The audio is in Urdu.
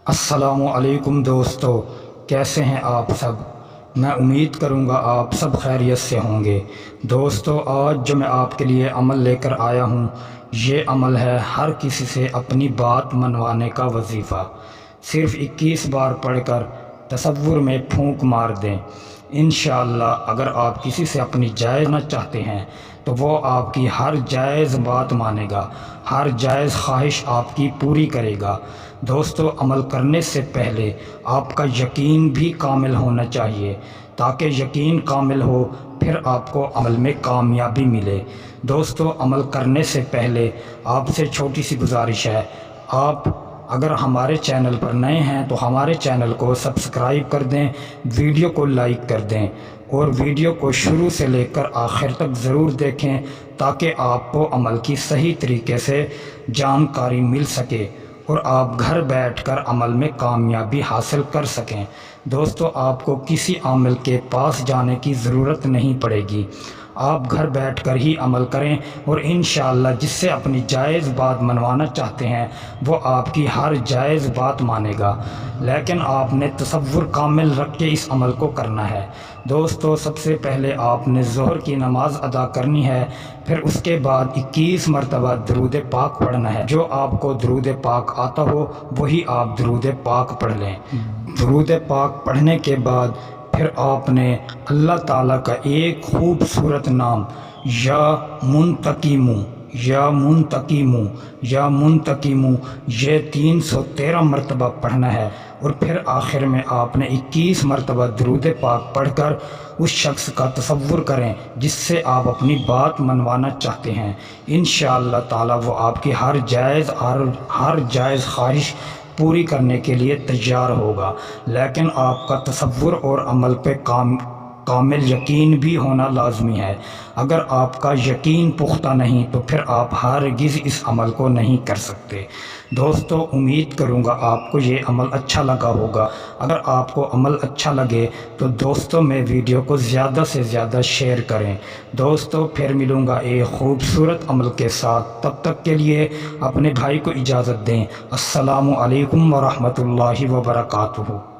السلام علیکم دوستو، کیسے ہیں آپ سب؟ میں امید کروں گا آپ سب خیریت سے ہوں گے۔ دوستو، آج جو میں آپ کے لیے عمل لے کر آیا ہوں، یہ عمل ہے ہر کسی سے اپنی بات منوانے کا وظیفہ۔ صرف 21 بار پڑھ کر تصور میں پھونک مار دیں۔ انشاءاللہ اگر آپ کسی سے اپنی جائز نہ چاہتے ہیں تو وہ آپ کی ہر جائز بات مانے گا، ہر جائز خواہش آپ کی پوری کرے گا۔ دوستو، عمل کرنے سے پہلے آپ کا یقین بھی کامل ہونا چاہیے، تاکہ یقین کامل ہو پھر آپ کو عمل میں کامیابی ملے۔ دوستو، عمل کرنے سے پہلے آپ سے چھوٹی سی گزارش ہے، آپ اگر ہمارے چینل پر نئے ہیں تو ہمارے چینل کو سبسکرائب کر دیں، ویڈیو کو لائک کر دیں اور ویڈیو کو شروع سے لے کر آخر تک ضرور دیکھیں، تاکہ آپ کو عمل کی صحیح طریقے سے جانکاری مل سکے اور آپ گھر بیٹھ کر عمل میں کامیابی حاصل کر سکیں۔ دوستو، آپ کو کسی عامل کے پاس جانے کی ضرورت نہیں پڑے گی، آپ گھر بیٹھ کر ہی عمل کریں اور انشاءاللہ جس سے اپنی جائز بات منوانا چاہتے ہیں وہ آپ کی ہر جائز بات مانے گا، لیکن آپ نے تصور کامل رکھ کے اس عمل کو کرنا ہے۔ دوستو، سب سے پہلے آپ نے ظہر کی نماز ادا کرنی ہے، پھر اس کے بعد 21 مرتبہ درود پاک پڑھنا ہے۔ جو آپ کو درود پاک آتا ہو وہی آپ درود پاک پڑھ لیں۔ درود پاک پڑھنے کے بعد پھر آپ نے اللہ تعالیٰ کا ایک خوبصورت نام یا منتقم یا منتقم یا منتقم یہ 313 مرتبہ پڑھنا ہے، اور پھر آخر میں آپ نے 21 مرتبہ درود پاک پڑھ کر اس شخص کا تصور کریں جس سے آپ اپنی بات منوانا چاہتے ہیں۔ انشاءاللہ تعالیٰ وہ آپ کی ہر جائز خواہش پوری کرنے کے لیے تیار ہوگا، لیکن آپ کا تصور اور عمل پہ کامل یقین بھی ہونا لازمی ہے۔ اگر آپ کا یقین پختہ نہیں تو پھر آپ ہرگز اس عمل کو نہیں کر سکتے۔ دوستو، امید کروں گا آپ کو یہ عمل اچھا لگا ہوگا۔ اگر آپ کو عمل اچھا لگے تو دوستوں میں ویڈیو کو زیادہ سے زیادہ شیئر کریں۔ دوستو، پھر ملوں گا ایک خوبصورت عمل کے ساتھ، تب تک کے لیے اپنے بھائی کو اجازت دیں۔ السلام علیکم ورحمۃ اللہ وبرکاتہ۔